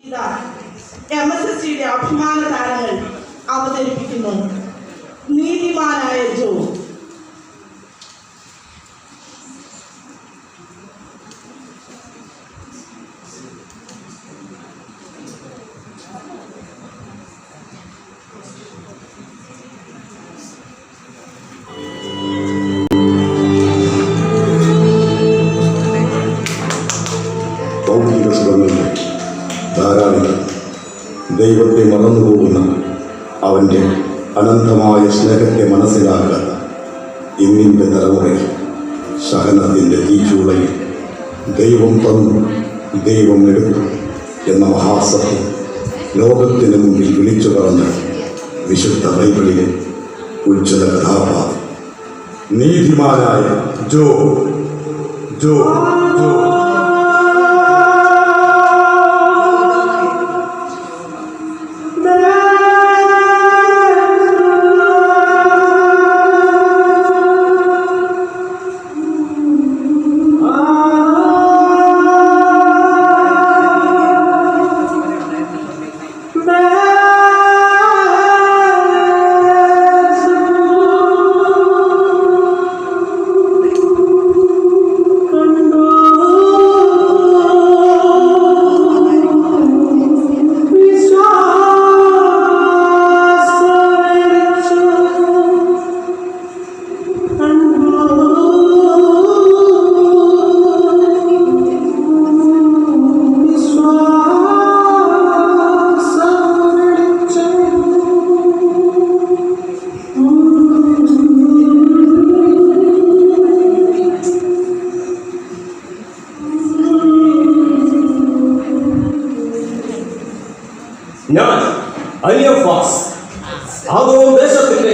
MSSTയുടെ അഭിമാന താരങ്ങൾ അവതരിപ്പിക്കുന്നു. നീതിമാനായ ജോ. ധാരാളികൾ ദൈവത്തെ മറന്നുപോകുന്ന അവൻ്റെ അനന്തമായ സ്നേഹത്തെ മനസ്സിലാക്കാത്ത ഇന്നിൻ്റെ തലമുറയിൽ സഹനത്തിൻ്റെ തീച്ചൂളയിൽ ദൈവം തന്നു ദൈവം എടുത്തു എന്ന മഹാസത്യം ലോകത്തിന് മുമ്പിൽ വിളിച്ചു പറഞ്ഞ വിശുദ്ധ ബൈബിളിലെ ഉജ്ജ്വല കഥാപാത്രം നീതിമാനായ ജോ ജോ ജോ. ഞാൻ അലിയഫാസ്, ആദോ ദേശത്തിന്റെ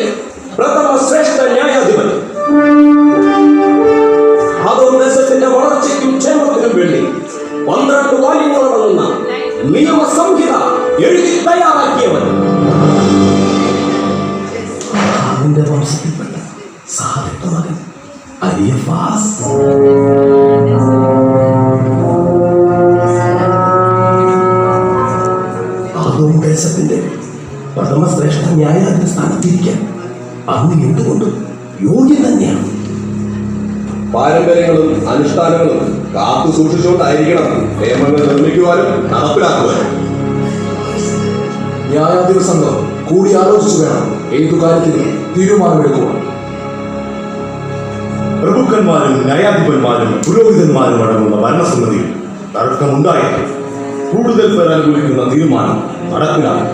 പ്രഥമ ശ്രേഷ്ഠ ന്യായാധിപൻ, ആദോ ദേശത്തിന്റെ വളർച്ചയ്ക്കും ക്ഷേമത്തിനും വേണ്ടി 12 വാല്യങ്ങളടങ്ങുന്ന നിയമസംഹിത എഴുതി തയ്യാറാക്കിയവൻ, അവന്റെ വംശത്തിൽപ്പെട്ട സാധുത്ത മകൻ അലിയഫാസ്. ദേശത്തിന്റെ പ്രഥമശ്രേഷ്ഠ ന്യായാധിപ സ്ഥാനത്തിരിക്കാൻ അങ്ങ് എന്തുകൊണ്ടും യോഗ്യൻ തന്നെയാണ്. പാരമ്പര്യങ്ങളും അനുഷ്ഠാനങ്ങളും കാത്തു സൂക്ഷിച്ചുകൊണ്ടായിരിക്കണം നിയമങ്ങൾ നിർമ്മിക്കുവാനും നടപ്പിലാക്കുവാനും. ന്യായാധിപ സംഘം കൂടി ആലോചിച്ചു വേണം ഏതു കാര്യത്തിലും തീരുമാനമെടുക്കുവാൻ. പ്രഭുക്കന്മാരും ന്യായാധിപന്മാരും പുരോഹിതന്മാരും അടങ്ങുന്ന ഭരണസമിതിയിൽ തർക്കമുണ്ടായിട്ട് കൂടുതൽ പേർ അനുകൂലിക്കുന്ന തീരുമാനം നടപ്പിലാക്കും.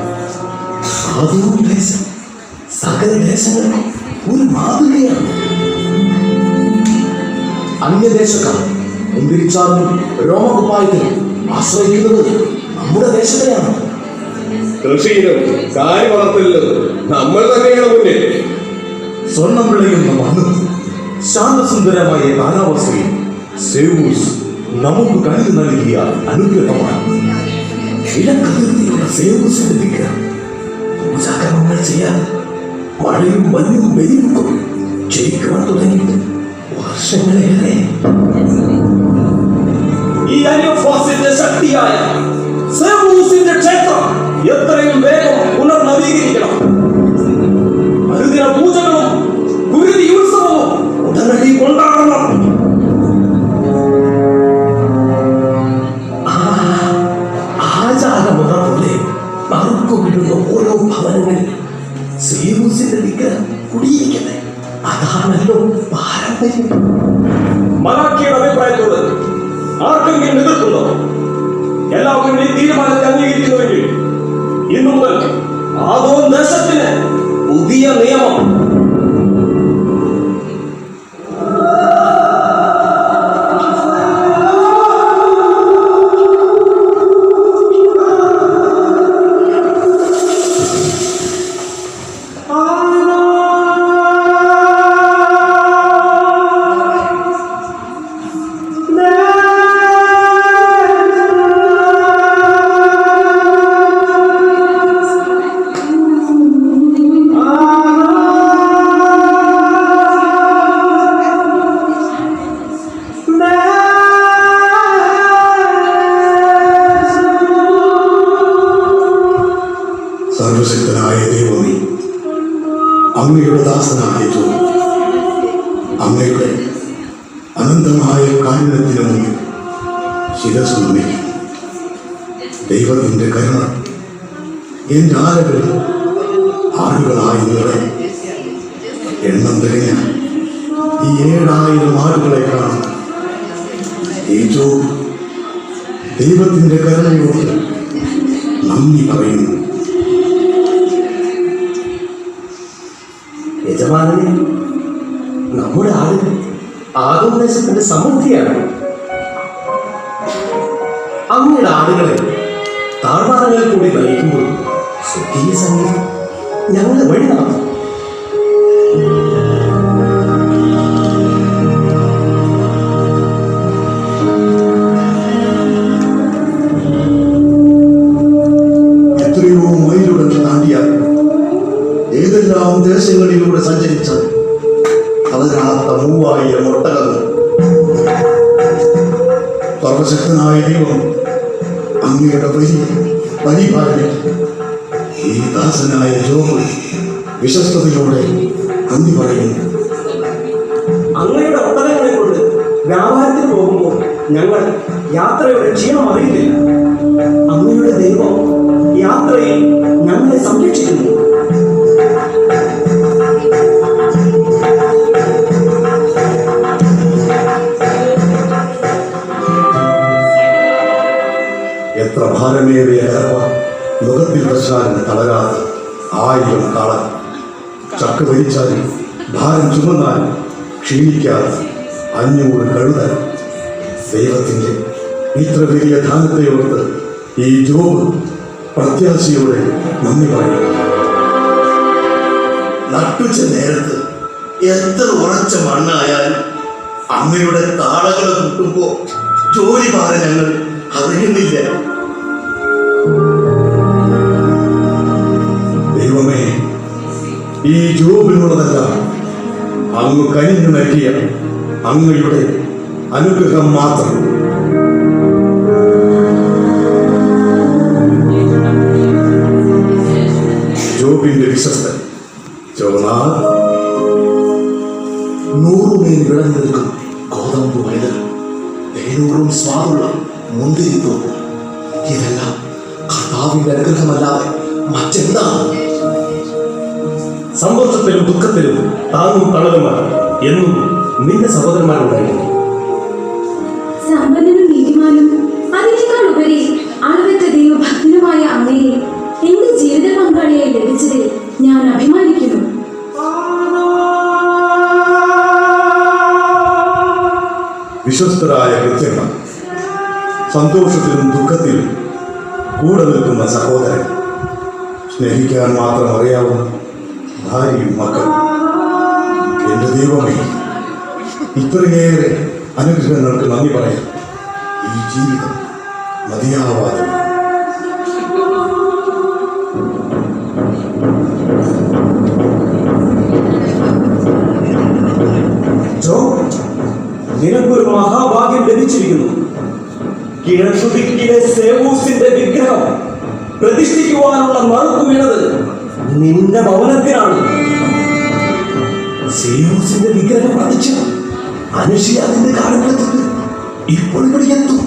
സകല ദേശങ്ങൾക്കും ഒരു മാതൃകയാണ്. അന്യദേശക്കാർ മുന്തിരിച്ചാറിനും രോമകുപ്പായത്തിനും ആശ്രയിക്കുന്നത് നമ്മുടെ ദേശത്തെയാണ്. കൃഷിയിലും കാര്യം വളർത്തലിലും നമ്മൾ തന്നെയാണ് മുന്നിൽ. സ്വർണം വിളയുന്ന മണ്ണും ശാന്തസുന്ദരമായ കാലാവസ്ഥയും സേവൂസ് നമുക്ക് കരുതി നൽകിയ അനുഗ്രഹമാണ്. ഇടക്കതിർത്തിയുള്ള സേവൂസിന്റെ വിഗ്രഹം പൂജാകർമ്മങ്ങൾ ചെയ്യാൻ മഴയും മഞ്ഞും വെയിലും ജയിക്കുവാൻ തുടങ്ങിയിട്ട് വർഷങ്ങളേറെ. ഈ അലിയഫാസിന്റെ ശക്തിയായ സേവൂസിന്റെ ക്ഷേത്രം എത്രയും വേഗം പുനർനവീകരിക്കണം. അനുദിന പൂജകളും ഗുരുതി ഉത്സവവും ഉടനടി കൊണ്ടാടണം. ആചാരമുറ പോലെ മറുക്കുവിടുന്ന ഓരോ ഭവനങ്ങളിൽ സേവൂസിന്റെ വിഗ്രഹം കുടിയിരിക്കട്ടെ. അതാണല്ലോ പാരമ്പര്യം. മലാക്കിയുടെ അഭിപ്രായത്തോട് ആർക്കെങ്കിലും എതിർക്കുണ്ടോ? എല്ലാവരും ഈ തീരുമാനത്തെ അംഗീകരിക്കുന്നുവെങ്കിൽ ഇന്നു മുതൽ ആദോ ദേശത്തിന് പുതിയ നിയമം. സർവശക്തനായ ദൈവമേ, അങ്ങയുടെ ദാസനായ ജോബ് അങ്ങയുടെ അനന്തമായ കാരുണ്യത്തിന് മുന്നിൽ ശിരസ് നമിക്കും. ദൈവത്തിൻ്റെ കരുണ എൻ്റെ ആലകളിൽ ആടുകളായി നിറയും. എണ്ണം തികഞ്ഞ ഈ 7000 ആടുകളെ കാണും. ഈ ജോബ് ദൈവത്തിൻ്റെ കരുണയോട് നന്ദി പറയുന്നു. യജമാനനെ, നമ്മുടെ ആട് ആദോദേശത്തിന്റെ സമൃദ്ധിയാണ്. അങ്ങയുടെ ആടുകളെ താഴ്വാരങ്ങളിൽ കൂടി നയിക്കുമ്പോൾ സ്വർഗീയ സംഗീതം ഞങ്ങളുടെ വഴി നടന്നു. എത്രയോ മൈലുകൾ താണ്ടിയാൽ ഏതെല്ലാം ദേശങ്ങളിലൂടെ സഞ്ചരിച്ചാൽ അവരാത്ത 3000 ഒട്ടകങ്ങൾ സർവശക്തനായ ദൈവം അങ്ങയുടെ വലിയ പരിപാലനം ഈ ദാസനായ ജോബ് വിശ്വസ്തയോടെ നന്ദി പറയുന്നു. അങ്ങയുടെ ഒട്ടകങ്ങളെ കൊണ്ട് വ്യാപാരത്തിന് പോകുമ്പോൾ ഞങ്ങൾ യാത്രയുടെ ക്ഷീണം അറിയില്ല. അങ്ങയുടെ ദൈവം യാത്രയിൽ ഞങ്ങളെ സംരക്ഷിക്കുന്നു. എത്ര ഭാരമേറിയ കരവ മുഖത്തിൽ വച്ചാലും തളരാതെ 1000 കാളൻ ചക്ക വലിച്ചാലും ഭാരം ചുമന്നാലും ക്ഷീണിക്കാതെ 500 കഴുതൽ. ദൈവത്തിൻ്റെ ഇത്ര വലിയ ദാനത്തെ ഓർത്ത് ഈ ജോബ് പ്രത്യാശയോടെ നന്ദി പറയും. നട്ടുച്ച നേരത്ത് എത്ര ഉറച്ച മണ്ണായാലും അമ്മയുടെ താളകൾ കൂട്ടുമ്പോൾ ജോലി ഭാരം ഞങ്ങൾ അറിയുന്നില്ല. ദൈവമേ, ഈ ജോബിനുള്ളതെല്ലാം അങ്ങ് കനിഞ്ഞു നൽകിയ അങ്ങയുടെ അനുഗ്രഹം മാത്രം. ജോബിന്റെ വിശ്വസ്തൻ ജോനാഥ് 100 മേൽ വിളഞ്ഞു നിൽക്കും ഗോതമ്പ് വയലുകൾ, തേനൂറും സ്വാദുള്ള മുന്തിരിത്തോപ്പ്. ഇതെല്ലാം കർത്താവിന്റെ അനുഗ്രഹമല്ലാതെ മറ്റെന്താണ്? സന്തോഷത്തിലും ദുഃഖത്തിലും താങ്ങും തണലുമാണ് എന്നും നിന്റെ സഹോദരന്മാരുണ്ടായിരുന്നു. സമ്പന്നനും നീതിമാനും അതിനേക്കാൾ ഉപരി അളവറ്റ ദൈവഭക്തനുമായ അങ്ങയെ എന്റെ ജീവിത പങ്കാളിയായി ലഭിച്ചതിൽ ഞാൻ അഭിമാനിക്കുന്നു. വിശ്വസ്തരായ കൃത്യങ്ങൾ, സന്തോഷത്തിലും ദുഃഖത്തിലും കൂടെ നിൽക്കുന്ന സഹോദരൻ, സ്നേഹിക്കാൻ മാത്രം അറിയാവുന്ന ഭാര്യയും മക്കളും. എൻ്റെ ദൈവമേ, ഇത്രയേറെ അനുഗ്രഹങ്ങൾക്ക് നന്ദി പറയാം. ഈ ജീവിതം മതിയാവാതെ. നിനക്കൊരു മഹാഭാഗ്യം ലഭിച്ചിരിക്കുന്നു. കിഴക്കുദിക്കിലെ സേവൂസിന്റെ വിഗ്രഹം പ്രതിഷ്ഠിക്കുവാനുള്ള നറുക്ക് വീണത് നിന്റെ ഭവനത്തിനാണ്. സേവൂസിന്റെ വിഗ്രഹം പ്രതിഷ്ഠ അനുഷ്യ അതിന്റെ കാലഘട്ടത്തിൽ ഇപ്പോൾ ഇവിടെ എത്തും.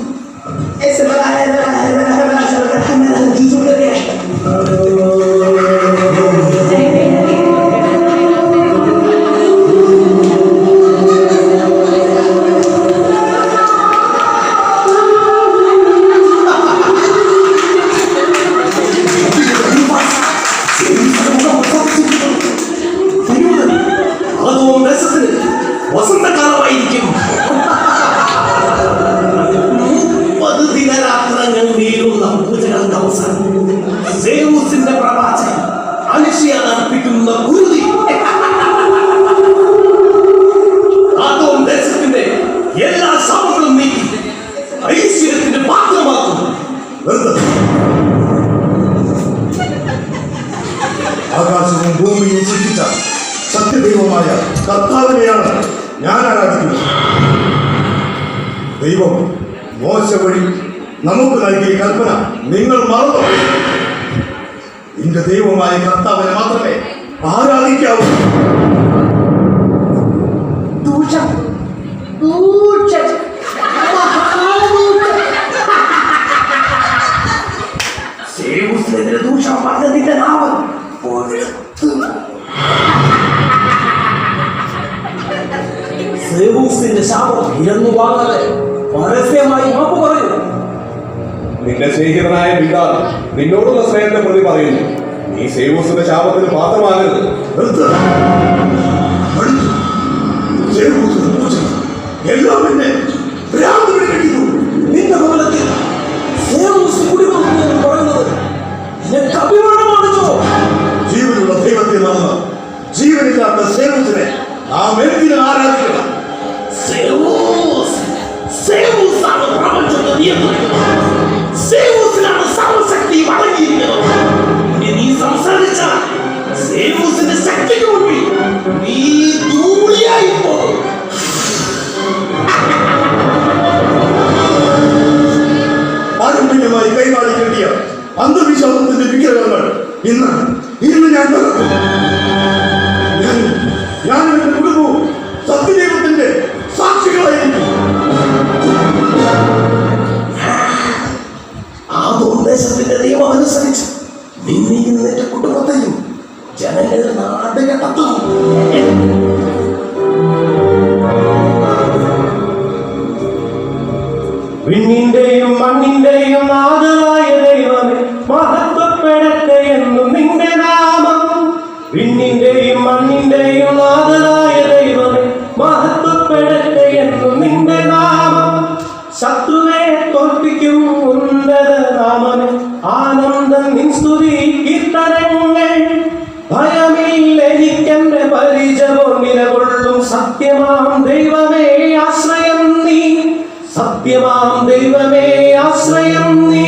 വസന്തകാലമായിരിക്കും. 30 ദിനരാത്രങ്ങൾ നീളുന്ന പൂജകളുടെ അവസാനം സേവൂസിന്റെ പ്രവാചകൻ അനുഷ്യ നടപ്പിക്കുന്ന കുരുതി ആദോം ദേശത്തിന്റെ എല്ലാ ശാപങ്ങളും നീക്കി ഐശ്വര്യത്തിന്റെ പാത്രമാക്കും. ആകാശവും ഭൂമിയും സൃഷ്ടിച്ച സത്യദൈവമായ കർത്താവിനെയാണ് ഞാൻ ആരാധിക്കുന്നത്. ദൈവം മോശ വഴി നമുക്ക് നൽകിയ കൽപ്പന നിങ്ങൾ മറന്നു. നിന്റെ ദൈവമായ കർത്താവിനെ മാത്രമേ ആരാധിക്കാവൂ. ദൂഷം, ദൂഷം, മഹാദൂഷം. സേവൂസിനെതിരെ ദൂഷം പറഞ്ഞ നിന്റെ നാമം ഒരിടത്ത്. സേവൂസിന്റെ ശാപം ഇരന്നു വാങ്ങാതെ പരസ്യമായി മാപ്പ് പറയൂ. നിന്റെ സ്നേഹിതനായ പിതാ നിന്നോടുള്ള സ്നേഹത്തെ പ്രതി പറയുന്നു. നീ സേവൂസിന്റെ ശാപത്തിന് പാത്രമാകരുത്. നിർത്ത്. അടുത്തു. സേവൂസിനെ പൂജിച്ചു. എല്ലാം എന്നെ ഭ്രാന്ത് പിടിപ്പിക്കുന്നു. നിന്റെ ഭവനത്തിൽ സേവൂസ് കുടികൊള്ളുന്നു എന്ന് പറയുന്നത് നിനക്ക് അഭിമാനമാണോ? ജീവനുള്ള ദൈവത്തെ മറന്ന് ജീവനില്ലാത്ത സേവൂസിനെ നാം എന്തിനു ആരാധിക്കണം? സേവൂസ്, സേവൂസാണ് പ്രപഞ്ചത്തെ നിയന്ത്രിക്കുന്നത്. സേവൂസിനാണ് സർവശക്തി അടങ്ങിയിരിക്കുന്നത്. ഇനി നീ സംസാരിച്ച സേവൂസിന്റെ ശക്തിക്ക് മുന്നിൽ നീ ധൂളിയായി പോകും. പാരമ്പര്യമായി കൈമാറി കിട്ടിയ അന്ധവിശ്വാസത്തിന്റെ വിഗ്രഹങ്ങൾ ഇന്ന് ഞാൻ തകർക്കും. ഞാൻ എന്റെ കുടുംബവും സത്യദൈവത്തിന്റെ സാക്ഷികളായിരിക്കും. ആ ദുർദേശത്തിന്റെ നിയമം അനുസരിച്ച് നിന്നെയും നിന്റെ കുടുംബത്തെയും ജനങ്ങൾ നാടുകടത്തും. വിണ്ണിന്റെയും മണ്ണിന്റെയും നാഥനായ ദൈവമേ മഹത്വപ്പെടട്ടെ എന്നും നിന്റെ നാമം. വിണ്ണിന്റെയും മണ്ണിന്റെയും നാഥനായ ദൈവമേ മഹത്വപ്പെടട്ടെ എന്നും നിന്റെ നാമം. ശത്രുവെ തോൽപ്പിക്കും ഉന്നത നാമമേ ആനന്ദം നിൻ സ്തുതി കീർത്തനങ്ങൾ. ഭയമില്ലെനിക്കെന്റെ പരിചയം നിലകൊള്ളും സത്യമാം ദൈവമേ ആശ്രയം നീ. സത്യമാം ദൈവമേ ആശ്രയം നീ.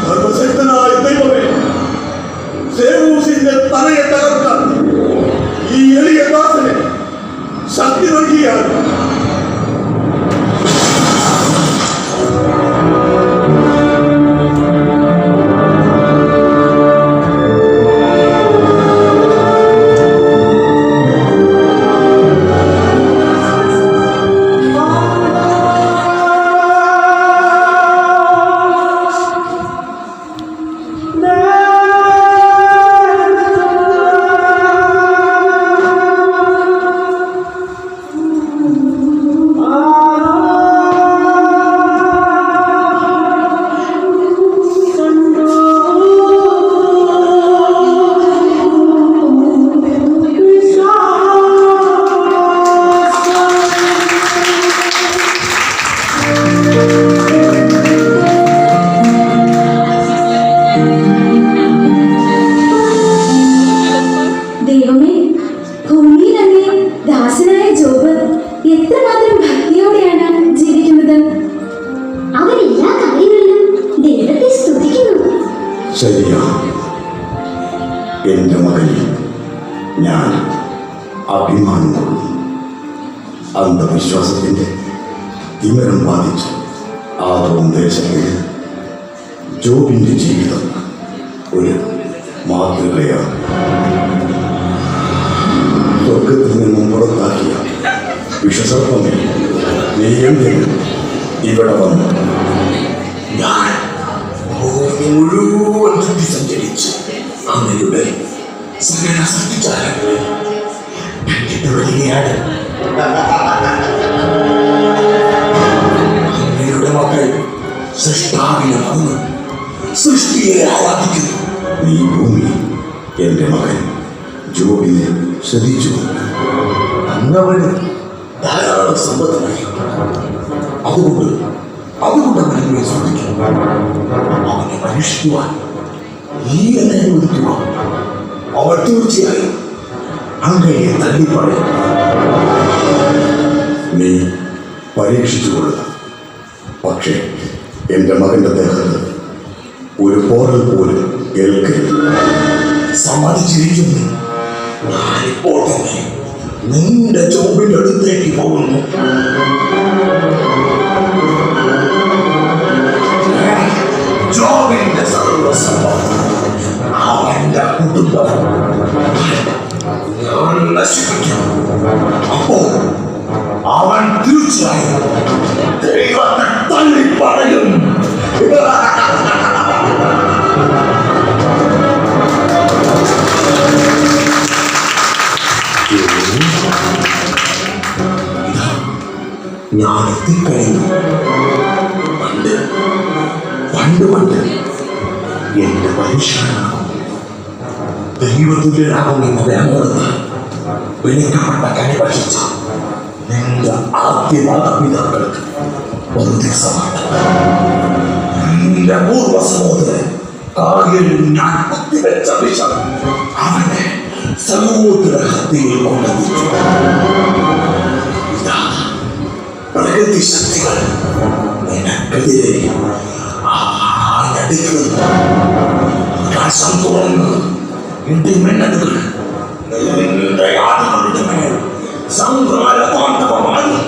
സർവശക്തനായ ദൈവമേ, സേവൂസിന്റെ തലയെ തകർക്കാൻ ഈ എളിയ ദാസനെ ശക്തി നൽകിയാൽ ദൈവമേ, ഭൂമിയിൽ അങ്ങേ ദാസനായ ജോബ് എത്രമാത്രം ഭക്തിയോടെയാണ് ജീവിക്കുന്നത്. അവൻ എല്ലാ കാര്യങ്ങളിലും ദൈവത്തെ സ്തുതിക്കുന്നു. ശരിയാ. എന്റെ മകനിൽ ഞാൻ അഭിമാനം കൊള്ളുന്നു. അന്ധവിശ്വാസത്തിന്റെ തിമിരം ബാധിച്ച് ആ ദേശങ്ങളിൽ ജോബിന്റെ ജീവിതം ഒരു മാതൃകയാണ്. സ്വർഗത്തിൽ നിന്നും പുറത്താക്കിയ വിഷസർപ്പമേ, നീ എന്തിനും ഇവിടെ വന്നു? ഞാൻ ഭൂമി മുഴുവൻ ചുറ്റി സഞ്ചരിച്ച് അങ്ങയുടെ സകല സൃഷ്ടിജാലങ്ങളെ കണ്ടിട്ട് വരികയാണ്. അങ്ങയുടെ മക്കൾ സൃഷ്ടാവിനെ വന്ന് സൃഷ്ടിയെ ആരാധിക്കുന്നു. നീ ഭൂമി എന്റെ മകൻ ജോബിനെ ശ്രദ്ധിച്ചു. അന്നവന് ധാരാളം സമ്പത്തുമായി. അതുകൊണ്ട് അവനെ ശ്രദ്ധിക്കും. അവനെ പരീക്ഷിക്കുവാൻ നീ എന്നെ അനുവദിക്കുക. അവൾ തീർച്ചയായും അങ്ങയെ തള്ളിപ്പറയും. നീ പരീക്ഷിച്ചു കൊള്ളുക. പക്ഷേ എന്റെ മകന്റെ ദേഹത്ത് ഒരു പോറൽ പോലും ഏൽക്കരുത്. സമ്മതിച്ചിരിക്കുന്നു. ഞാനിപ്പോൾ തന്നെ നിന്റെ ജോബിന്റെ അടുത്തേക്ക് പോകുന്നു. ജോബിന്റെ സർവ്വസമ്പത്ത് ഞാൻ എത്തിക്കഴിഞ്ഞു. പണ്ട് പണ്ട് പണ്ട് എന്റെ മനുഷ്യനാകും ദൈവതുല്യനാകുമെന്ന് വേണ്ടത് വിളിക്കപ്പെട്ട കനി ഭക്ഷിച്ച നിന്റെ ആദ്യ മാതാപിതാക്കൾക്ക് ഒരു ദിവസമാണ്. നിന്റെ പൂർവ്വ സഹോദരൻ കായലിൽ ഞാൻ കുത്തിവെച്ച വിഷം അവനെ സമുദ്രഹത്യയിൽ കൊണ്ടെത്തിച്ചു. ഇതാ പ്രകൃതി ശക്തികൾ നിനക്കെതിരെ ആഞ്ഞടിക്കുന്നു. ആകാശം തുറന്ന് ഇടിമിന്നലുകൾ നിന്റെ ആടുകളുടെ മേൽ സംഹാര താണ്ഡവമാടുന്നു.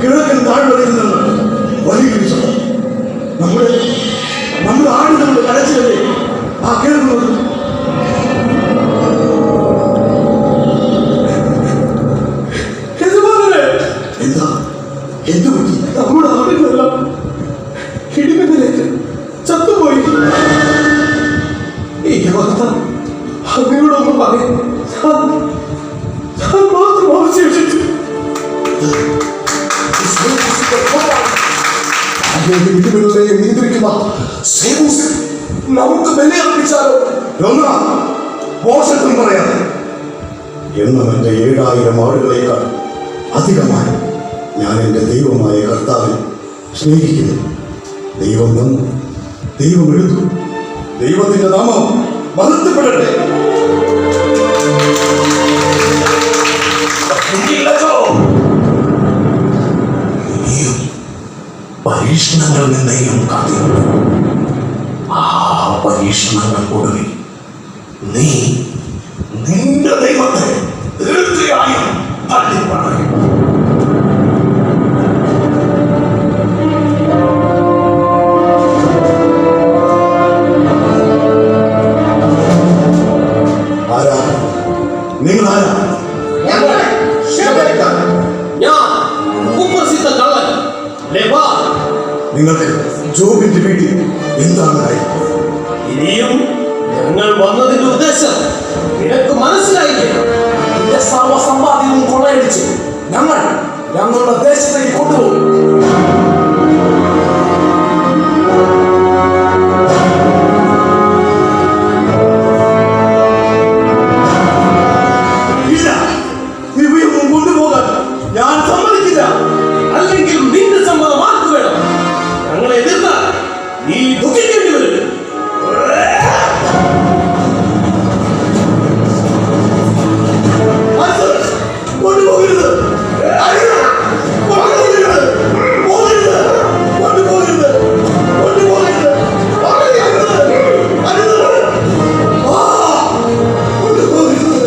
കിഴക്കൻ താഴ്വരയിൽ നിന്ന് വലിയൊരു ശബ്ദം. നമ്മുടെ ആടുകളുടെ കരച്ചിലല്ലേ ആ കേൾക്കുന്നത്? എന്താ എന്തു പറ്റി? നമ്മുടെ ആടുകളെല്ലാം ഇടിമിന്നലേറ്റ് ചത്തുപോയി. ഈ അവസ്ഥ അങ്ങയോടൊന്നും പറയും. ഞാൻ മാത്രം അവശേഷിച്ചു. നിയന്ത്രിക്കുന്ന സേവൂസിൽ നമുക്ക് ബലിയർപ്പിച്ചാലോ? മോശത്വം പറയാതെ എന്ന് എന്റെ 7000 ആടുകളേക്കാൾ അധികമായി ഞാൻ എൻ്റെ ദൈവമായ കർത്താവിനെ സ്നേഹിക്കുന്നു. ദൈവം വന്നു, ദൈവം എടുത്തു, ദൈവത്തിന്റെ നാമം മഹത്വപ്പെടട്ടെ. പരീക്ഷണങ്ങൾ നിന്നെയും കാത്തിരുന്നു. ആ പരീക്ഷണങ്ങൾക്കൊടുവിൽ നീ നിന്റെ ദൈവത്തെ തീർച്ചയായും തള്ളിപ്പറയും. ആരാ നിങ്ങൾ? ആരാ? നിങ്ങൾക്ക് ജോബിന്റെ വീട്ടിൽ എന്താണ് കാര്യം? ഇനിയും ഞങ്ങൾ വന്നതിന്റെ ഉദ്ദേശം നിനക്ക് മനസ്സിലായില്ലേ? നിന്റെ സർവ്വസമ്പാദ്യവും കൊള്ളയടിച്ച് ഞങ്ങൾ ഞങ്ങളുടെ ദേശത്തേക്ക് കൊണ്ടുപോകും. ഇല്ല, ഇവയൊന്നും കൊണ്ടുപോകാൻ ഞാൻ സമ്മതിക്കില്ല. അല്ലെങ്കിൽ നിന്റെ സമ്മതം ആർക്ക് വേണം? ഞങ്ങളെ എതിർത്താൽ നീ ദുഃഖിക്കേണ്ടി വരും. കൊണ്ടുപോകരുത്, കൊണ്ടുപോകരുത്, പോകരുത്, കൊണ്ടുപോകരുത്, കൊണ്ടുപോകരുത്, അരുത്, അരുത്, കൊണ്ടുപോകരുത്, കൊണ്ടുപോകരുത്.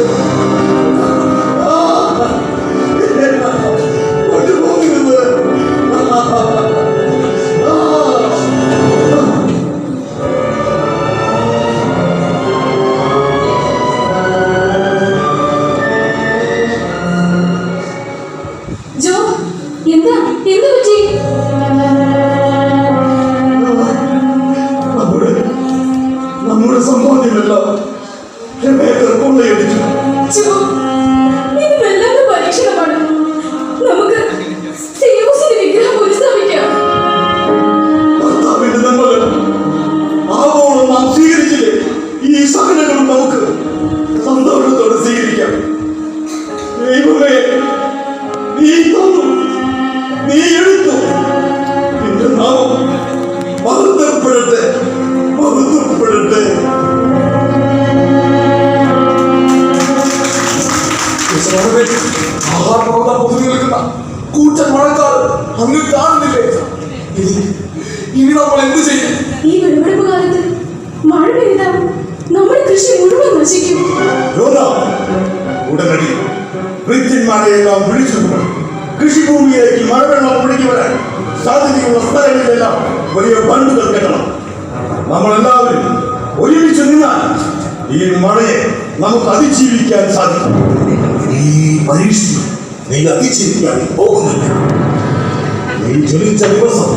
ജോ, എന്താ എന്ത് പറ്റി? നമ്മുടെ സമ്പാദ്യമെല്ലാം കൊള്ളയടിച്ചു. ജോ, ഇത് വല്ലാത്ത പരീക്ഷണമാണ്. നമുക്ക് സേവൂസിന്റെ വിഗ്രഹം പുനഃസ്ഥാപിക്കാം. കർത്താവിന്റെ നന്മകൾ ആവോളം നാം സ്വീകരിച്ചില്ലേ? ഈ സകലങ്ങളും നമുക്ക് സന്തോഷത്തോടെ സ്വീകരിക്കാം. ദൈവമേ, നീ തന്നു, നീ എടുത്തു, നിന്റെ നാമം മഹത്വപ്പെടട്ടെ, മഹത്വപ്പെടട്ടെ. കൂറ്റൻ മഴക്കാർ അങ്ങ് കാണുന്നില്ലേ? ഇനി നമ്മൾ എന്ത് ചെയ്യും? ഈ വിളവെടുപ്പ് കാലത്ത് മഴ പെയ്താൽ നമ്മുടെ കൃഷി മുഴുവൻ നശിക്കും. ഉടനടി വൃത്യന്മാരെയെല്ലാം വിളിച്ചു കൃഷിഭൂമിയിലേക്ക് മഴവെള്ളം ഒഴുകി വരാൻ സാധ്യതയുള്ള സ്ഥലങ്ങളിലെല്ലാം വലിയ ബണ്ടുകൾ കെട്ടണം. നമ്മളെല്ലാവരും ഒരുമിച്ച് നിന്നാൽ ഈ മഴയെ നമുക്ക് അതിജീവിക്കാൻ സാധിക്കും. ഈ പരീക്ഷ നീ അതിജീവിക്കാൻ പോകുന്നില്ല. നീ ജ്വലിച്ച ദിവസം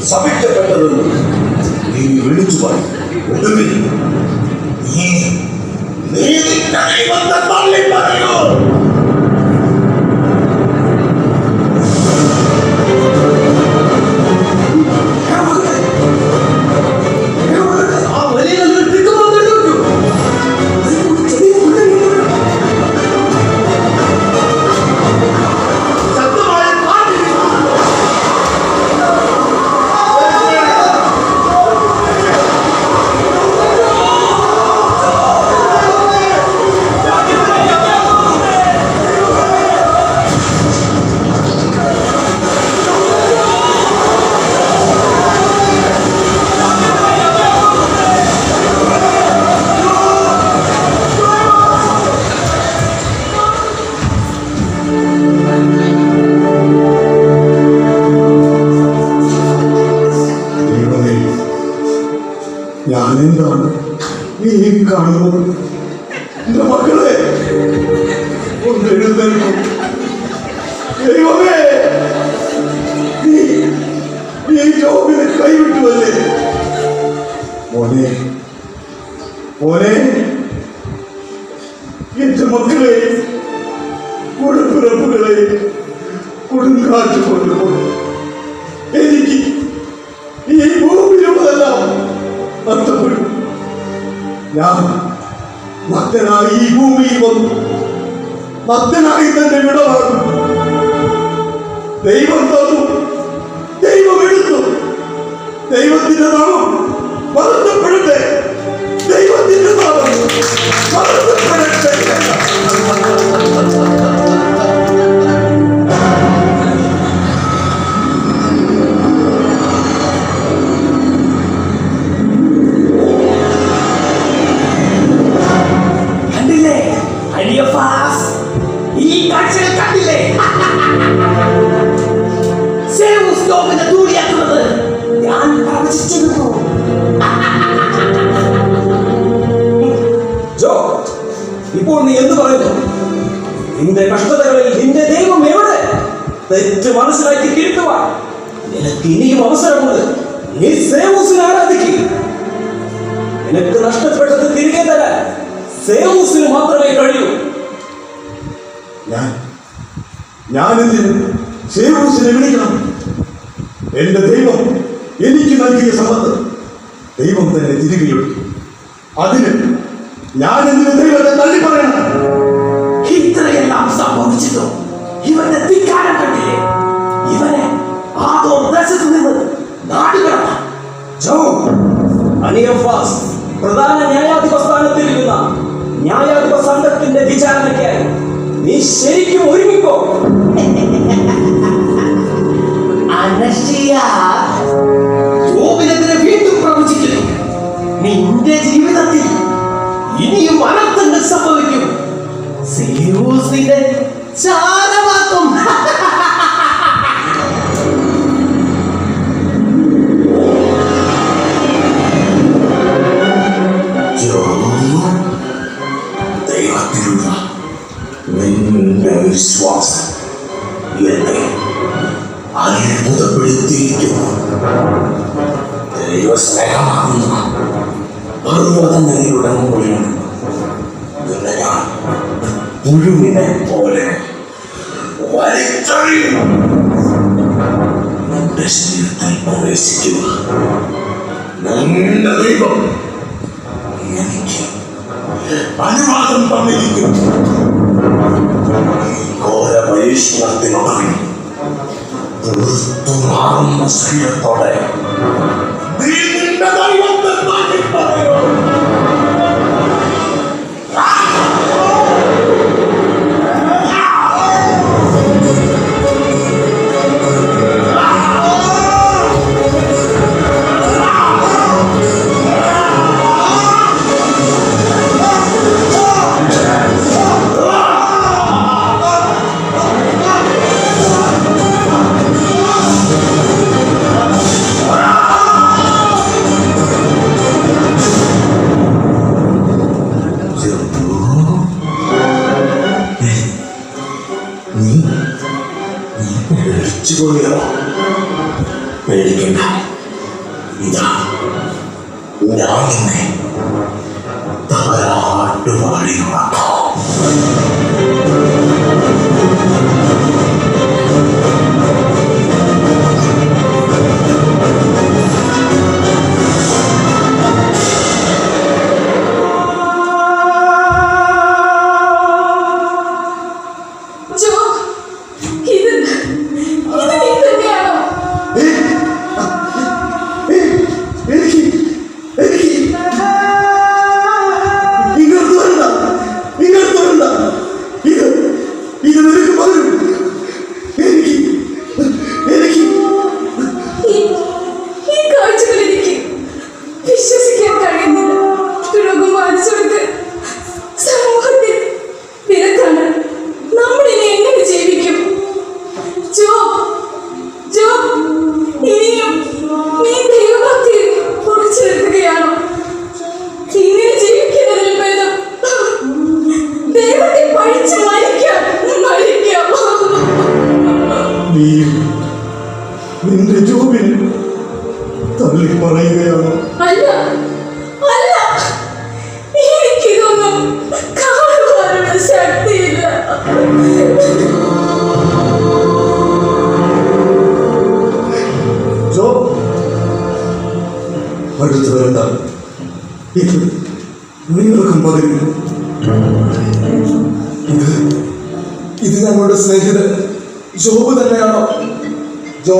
ശപിക്കപ്പെട്ടതെന്ന് നീ വിളിച്ചു പറയും. ഒടുവിൽ നീ നീതിന്റെ ദൈവത്തെ തള്ളി പറയൂ. ഞാനെന്താണ് ഈ കാണുന്നത്? എന്റെ മക്കളെ ഒന്ന് എഴുന്നേൽക്കും. ദൈവമേ, നീ ജോബിനെ കൈവിട്ടുവല്ലേ? മോനെ മോനെ, എന്റെ മക്കളെ, കൊടുപ്പിറപ്പുകളെ കൊടുങ്കാറ്റ് കൊണ്ടുപോയി എനിക്ക് ഈ ഭൂമിയിലുള്ളതെല്ലാം നഷ്ടപ്പെടും. ഞാൻ ഭക്തനായി ഈ ഭൂമിയിൽ വന്നു, ഭക്തനായി തന്നെ വിടവാങ്ങും. ദൈവം തന്നു, ദൈവം എടുത്തു. ദൈവത്തിന്റെ നാമം മറക്കപ്പെടട്ടെ, ദൈവത്തിന്റെ നാമം മറക്കപ്പെടട്ടെ. ഈ കാഴ്ചകൾ കണ്ടില്ലേ? സേവൂസ് ലോകത്തെ തൂടിയാക്കുന്നത് ഞാൻ പ്രവചിച്ചിരുന്നു. ജോ, ഇപ്പോൾ നീ എന്ത് പറയുന്നു? നിന്റെ കഷ്ടതകളിൽ നിന്റെ ദൈവം എവിടെ? തെറ്റ് മനസ്സിലാക്കി തിരുത്തുവാൻ നിനക്ക് ഇനിയും അവസരമുണ്ട്. നീ സേവൂസിനെ ആരാധിക്കും. നിനക്ക് നഷ്ടപ്പെട്ടത് തിരികെ തരാൻ സേവൂസിന് മാത്രമേ കഴിയൂ. ഞാനെന്തിന് സേവൂസിനെ വിളിക്കണം? എന്റെ ദൈവം എനിക്ക് നൽകിയ സമ്പത്ത് ദൈവം തന്നെ തിരികെയെടുത്തു. അതിന് ഞാനെന്തിന് ദൈവത്തെ തള്ളി പറയണം? ഇത്രയെല്ലാം സംഭവിച്ചിട്ടും ഇവന്റെ ധിക്കാരം കണ്ടില്ലേ? ഇവനെ ആദോ ദേശത്ത് നിന്ന് നാടുകടത്താൻ അനിയഫാസ് പ്രധാന ന്യായാധിപ സ്ഥാനത്തിരിക്കുന്ന ന്യായാധിപ സംഘത്തിന്റെ വിചാരണയ്ക്കായി നീ ശരിക്കും ഒരുങ്ങിക്കോ. ജോബിനെതിരെ വീണ്ടും പ്രവചിക്കുന്നു. നിന്റെ ജീവിതത്തിൽ ഇനിയും അനർത്ഥങ്ങൾ സംഭവിക്കും. സേവൂസിന്റെ ചാരവാക്കം. ദൈവത്തിലുള്ള നിന്റെ വിശ്വാസം എന്നെ അത്ഭുതപ്പെടുത്തിയിരിക്കുന്നു. ദൈവസ്നേഹമാകുന്ന പർവ്വതങ്ങളുടെ മുകളിൽ നിന്നെ ഞാൻ പുഴുവിനെ പോലെ വലിച്ചെറിയും. നിന്റെ ശരീരത്തിൽ പ്രവേശിക്കുക. നിന്റെ ദൈവം എനിക്ക് അനുവാദം തന്നിരിക്കുന്നു. ഘോര പരീക്ഷണത്തിനൊടുവിൽ മാറുന്ന ശരീരത്തോടെ നീ നിന്റെ ദൈവത്തെ തള്ളി പറയൂ. ഞാൻ നിന്നെ താരാട്ടുപാടിയുമാക്കാം. ജോ, ഇത് നീ തന്നെയാണോ? ഈ കാഴ്ചകൾ എനിക്ക് വിശ്വസിക്കാൻ കഴിയുന്നില്ല. രോഗം ബാധിച്ചവർക്ക് സമൂഹത്തിൽ വിലക്കാണ്. നമ്മളിനി എങ്ങനെ ജീവിക്കും? ജോ, ഇനിയും നീ ദൈവഭക്തി ഉറച്ചു നിൽക്കുകയാണോ? ഇങ്ങനെ ജീവിക്കുന്നതിൽ ഭേദം ദൈവത്തെ പഴിച്ച് മരിക്കാം. നീ നിന്റെ ജോബിനെ തള്ളി പറയുകയാണോ? അല്ല, എനിക്കിതൊന്നും കാണുവാനുള്ള ശക്തിയില്ല. ജോ, അടുത്ത് വരണ്ട. ഇത് നിങ്ങൾക്കും പകരുന്നു. ഇത് ഞങ്ങളുടെ സ്നേഹിതൻ ജോബ് തന്നെയാണോ? ജോ,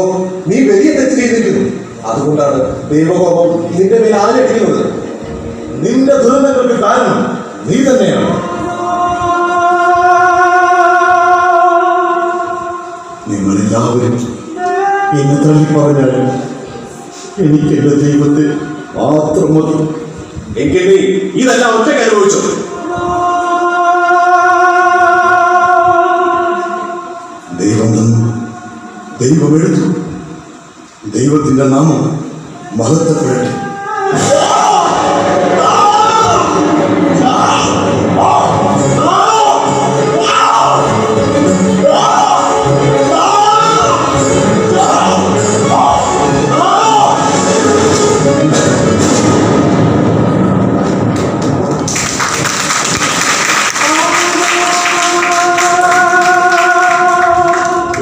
നീ വലിയ തെറ്റ് ചെയ്തിരിക്കുന്നു. അതുകൊണ്ടാണ് ദൈവകോപം നിന്റെ മേൽ ആഞ്ഞടിക്കുന്നത്. നിന്റെ ദുരന്തങ്ങൾക്ക് കാരണം നീ തന്നെയാണ്. നിങ്ങളെല്ലാവരും എന്നെ തള്ളി പറഞ്ഞാൽ എനിക്ക് എന്റെ ദൈവത്തെ മാത്രം മതി. എങ്കിൽ നീ ഇതെല്ലാം ഒറ്റയ്ക്ക് അനുഭവിച്ചു. ദൈവം തന്നു, ദൈവം എടുത്തു. ദൈവത്തിന്റെ നാമം മഹത്വപ്പെടട്ടെ.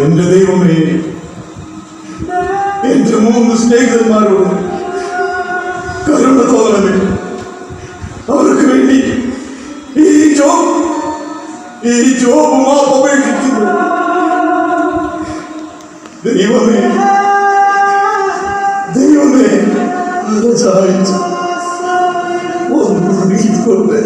എന്റെ ദൈവമേ, എന്റെ 3 സ്നേഹിതന്മാരോട് കരുണ തോന്നണമേ. അവർക്ക് വേണ്ടി ഈ ജോബ് മാപ്പപേക്ഷിക്കുന്നു. ദൈവമേ അത് സഹായിച്ചു. ഒന്നുകൊണ്ട്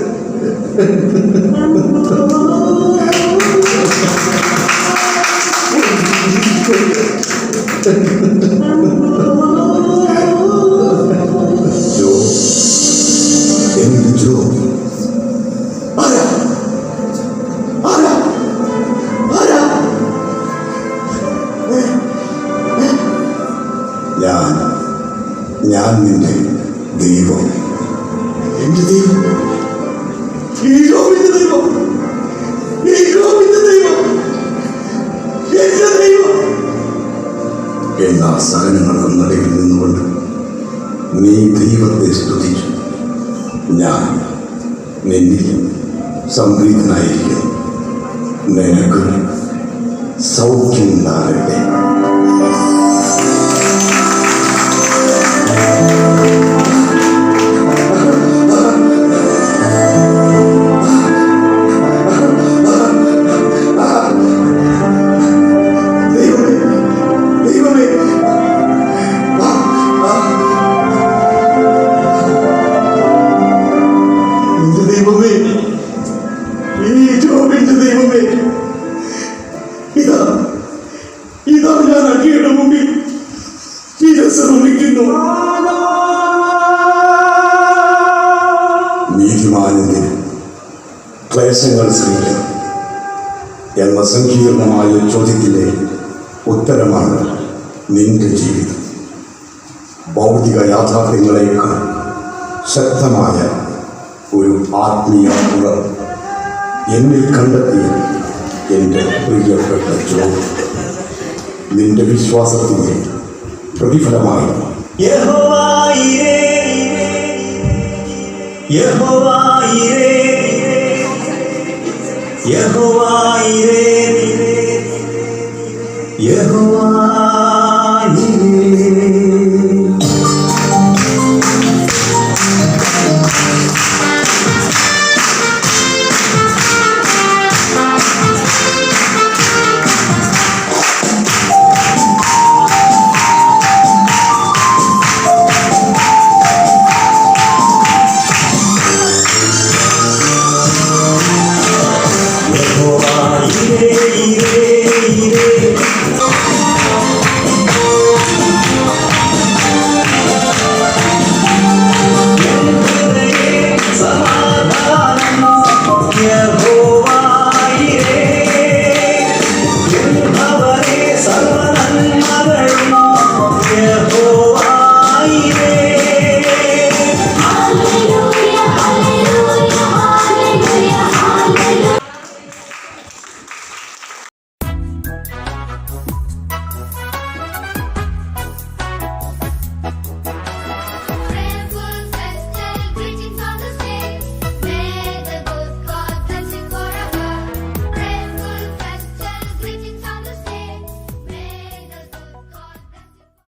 ഞാൻ നിന്റെ ദൈവം, എന്റെ ദൈവം, ഈ ജോബിന്റെ ദൈവം, ഈ ജോബിന്റെ ദൈവം, എന്റെ ദൈവം. എല്ലാ സഹനങ്ങൾക്കും നടുവിൽ നിന്നുകൊണ്ട് നീ ദൈവത്തെ സ്തുതിച്ചു. ഞാൻ നിന്നിൽ സംപ്രീതനായിരിക്കുന്നു. നിനക്ക് സൗഖ്യം ഉണ്ടാകട്ടെ. ഇതാ ഞാൻ അങ്ങയുടെ മുമ്പിൽ ശ്രമിക്കുന്നു. നീതിമാനിന്റെ ക്ലേശങ്ങൾ സഹിക്കണം എന്ന സങ്കീർണമായ ചോദ്യത്തിലെ ഉത്തരമാണ് നിന്റെ ജീവിതം. ഭൗതിക യാഥാർത്ഥ്യങ്ങളേക്കാൾ ശക്തമായ ഒരു ആത്മീയ ഉണർവ് എന്നിൽ കണ്ടെത്തിയ എൻ്റെ പ്രിയപ്പെട്ട ജോബ്, നിന്റെ വിശ്വാസത്തിൻ്റെ പ്രതിഫലമായി യഹോവ ഈരേ, യഹോവായിരേ യഹോവായിരേ യഹോവായിരേ